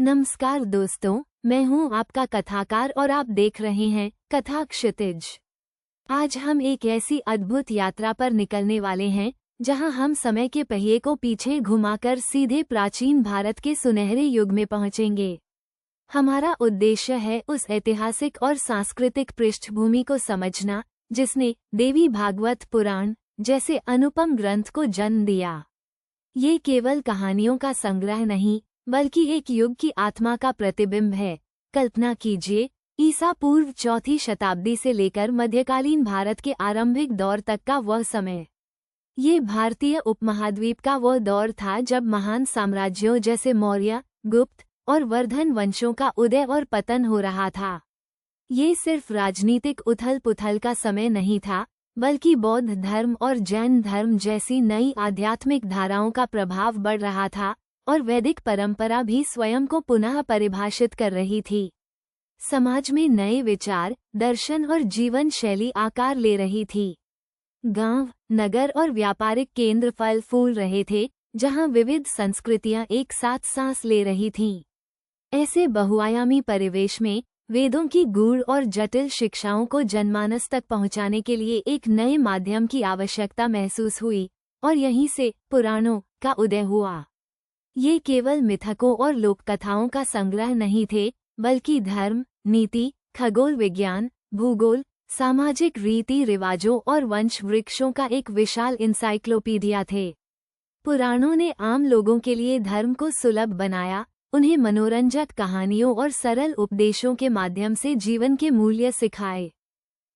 नमस्कार दोस्तों, मैं हूं आपका कथाकार और आप देख रहे हैं कथा क्षितिज। आज हम एक ऐसी अद्भुत यात्रा पर निकलने वाले हैं जहां हम समय के पहिए को पीछे घुमाकर सीधे प्राचीन भारत के सुनहरे युग में पहुंचेंगे। हमारा उद्देश्य है उस ऐतिहासिक और सांस्कृतिक पृष्ठभूमि को समझना जिसने देवी भागवत पुराण जैसे अनुपम ग्रंथ को जन्म दिया। ये केवल कहानियों का संग्रह नहीं बल्कि एक युग की आत्मा का प्रतिबिंब है। कल्पना कीजिए, ईसा पूर्व 4वीं शताब्दी से लेकर मध्यकालीन भारत के आरंभिक दौर तक का वह समय। ये भारतीय उपमहाद्वीप का वह दौर था जब महान साम्राज्यों जैसे मौर्य, गुप्त और वर्धन वंशों का उदय और पतन हो रहा था। ये सिर्फ राजनीतिक उथल-पुथल का समय नहीं था, बल्कि बौद्ध धर्म और जैन धर्म जैसी नई आध्यात्मिक धाराओं का प्रभाव बढ़ रहा था और वैदिक परंपरा भी स्वयं को पुनः परिभाषित कर रही थी। समाज में नए विचार, दर्शन और जीवन शैली आकार ले रही थी। गांव, नगर और व्यापारिक केंद्र फल फूल रहे थे, जहां विविध संस्कृतियां एक साथ सांस ले रही थीं। ऐसे बहुआयामी परिवेश में वेदों की गूढ़ और जटिल शिक्षाओं को जनमानस तक पहुंचाने के लिए एक नए माध्यम की आवश्यकता महसूस हुई और यहीं से पुराणों का उदय हुआ। ये केवल मिथकों और लोककथाओं का संग्रह नहीं थे, बल्कि धर्म, नीति, खगोल विज्ञान, भूगोल, सामाजिक रीति रिवाजों और वंश वृक्षों का एक विशाल इंसाइक्लोपीडिया थे। पुराणों ने आम लोगों के लिए धर्म को सुलभ बनाया, उन्हें मनोरंजक कहानियों और सरल उपदेशों के माध्यम से जीवन के मूल्य सिखाए।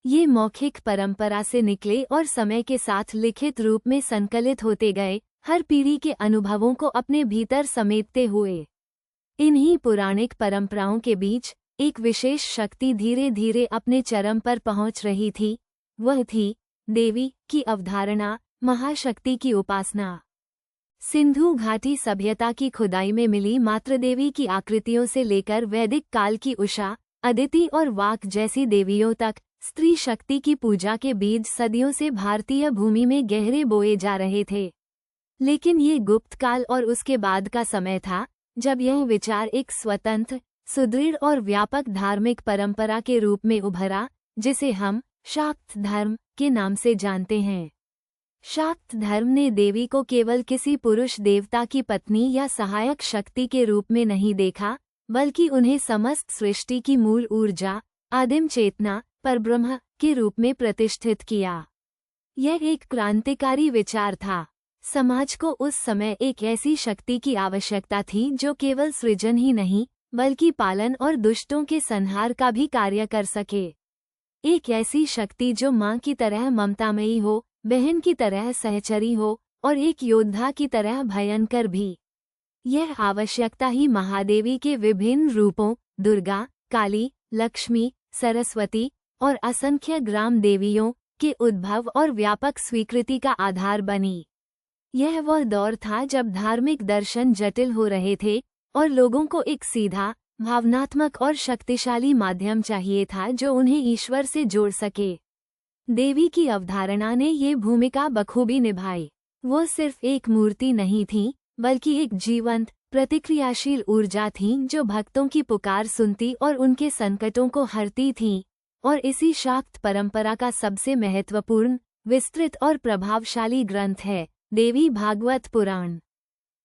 ये मौखिक परंपरा से निकले और समय के साथ लिखित रूप में संकलित होते गए, हर पीढ़ी के अनुभवों को अपने भीतर समेटते हुए। इन्हीं पौराणिक परंपराओं के बीच एक विशेष शक्ति धीरे धीरे अपने चरम पर पहुंच रही थी। वह थी देवी की अवधारणा, महाशक्ति की उपासना। सिंधु घाटी सभ्यता की खुदाई में मिली मातृदेवी की आकृतियों से लेकर वैदिक काल की उषा, अदिति और वाक जैसी देवियों तक स्त्री शक्ति की पूजा के बीज सदियों से भारतीय भूमि में गहरे बोए जा रहे थे। लेकिन ये गुप्त काल और उसके बाद का समय था जब यह विचार एक स्वतंत्र, सुदृढ़ और व्यापक धार्मिक परंपरा के रूप में उभरा, जिसे हम शाक्त धर्म के नाम से जानते हैं। शाक्त धर्म ने देवी को केवल किसी पुरुष देवता की पत्नी या सहायक शक्ति के रूप में नहीं देखा, बल्कि उन्हें समस्त सृष्टि की मूल ऊर्जा, आदिम चेतना, परब्रह्म के रूप में प्रतिष्ठित किया। यह एक क्रांतिकारी विचार था। समाज को उस समय एक ऐसी शक्ति की आवश्यकता थी जो केवल सृजन ही नहीं, बल्कि पालन और दुष्टों के संहार का भी कार्य कर सके। एक ऐसी शक्ति जो माँ की तरह ममतामयी हो, बहन की तरह सहचरी हो और एक योद्धा की तरह भयंकर भी। यह आवश्यकता ही महादेवी के विभिन्न रूपों दुर्गा, काली, लक्ष्मी, सरस्वती और असंख्य ग्राम देवियों के उद्भव और व्यापक स्वीकृति का आधार बनी। यह वह दौर था जब धार्मिक दर्शन जटिल हो रहे थे और लोगों को एक सीधा, भावनात्मक और शक्तिशाली माध्यम चाहिए था जो उन्हें ईश्वर से जोड़ सके। देवी की अवधारणा ने ये भूमिका बखूबी निभाई। वो सिर्फ एक मूर्ति नहीं थी, बल्कि एक जीवंत, प्रतिक्रियाशील ऊर्जा थी जो भक्तों की पुकार सुनती और उनके संकटों को हरती थी। और इसी शाक्त परंपरा का सबसे महत्वपूर्ण, विस्तृत और प्रभावशाली ग्रंथ है देवी भागवत पुराण।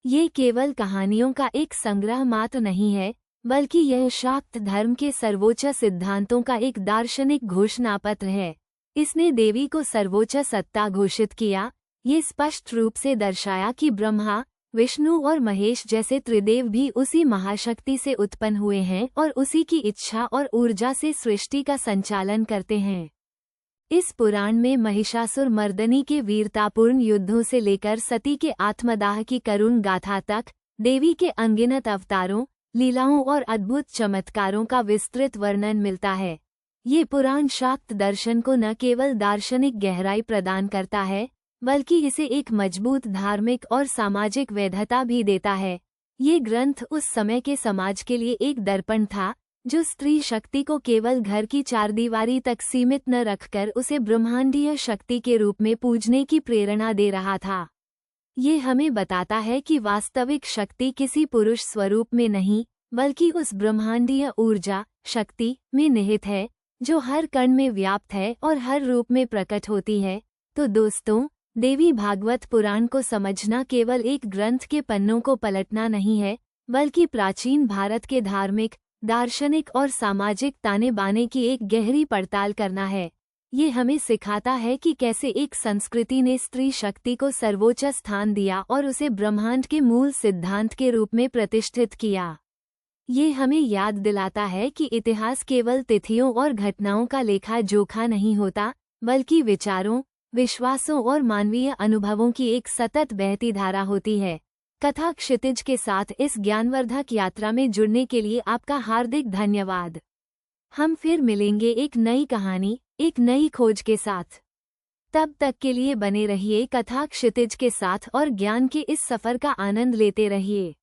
ये केवल कहानियों का एक संग्रह मात्र नहीं है, बल्कि यह शाक्त धर्म के सर्वोच्च सिद्धांतों का एक दार्शनिक घोषणापत्र है। इसने देवी को सर्वोच्च सत्ता घोषित किया, ये स्पष्ट रूप से दर्शाया कि ब्रह्मा, विष्णु और महेश जैसे त्रिदेव भी उसी महाशक्ति से उत्पन्न हुए हैं और उसी की इच्छा और ऊर्जा से सृष्टि का संचालन करते हैं। इस पुराण में महिषासुर मर्दनी के वीरतापूर्ण युद्धों से लेकर सती के आत्मदाह की करुण गाथा तक देवी के अनगिनत अवतारों, लीलाओं और अद्भुत चमत्कारों का विस्तृत वर्णन मिलता है। ये पुराण शाक्त दर्शन को न केवल दार्शनिक गहराई प्रदान करता है, बल्कि इसे एक मजबूत धार्मिक और सामाजिक वैधता भी देता है। ये ग्रंथ उस समय के समाज के लिए एक दर्पण था, जो स्त्री शक्ति को केवल घर की चारदीवारी तक सीमित न रखकर उसे ब्रह्मांडीय शक्ति के रूप में पूजने की प्रेरणा दे रहा था। ये हमें बताता है कि वास्तविक शक्ति किसी पुरुष स्वरूप में नहीं, बल्कि उस ब्रह्मांडीय ऊर्जा शक्ति में निहित है जो हर कण में व्याप्त है और हर रूप में प्रकट होती है। तो दोस्तों, देवी भागवत पुराण को समझना केवल एक ग्रंथ के पन्नों को पलटना नहीं है, बल्कि प्राचीन भारत के धार्मिक, दार्शनिक और सामाजिक ताने बाने की एक गहरी पड़ताल करना है। ये हमें सिखाता है कि कैसे एक संस्कृति ने स्त्री शक्ति को सर्वोच्च स्थान दिया और उसे ब्रह्मांड के मूल सिद्धांत के रूप में प्रतिष्ठित किया। ये हमें याद दिलाता है कि इतिहास केवल तिथियों और घटनाओं का लेखा जोखा नहीं होता, बल्कि विचारों, विश्वासों और मानवीय अनुभवों की एक सतत बहती धारा होती है। कथा क्षितिज के साथ इस ज्ञानवर्धक यात्रा में जुड़ने के लिए आपका हार्दिक धन्यवाद। हम फिर मिलेंगे एक नई कहानी, एक नई खोज के साथ। तब तक के लिए बने रहिए कथा क्षितिज के साथ और ज्ञान के इस सफर का आनंद लेते रहिए।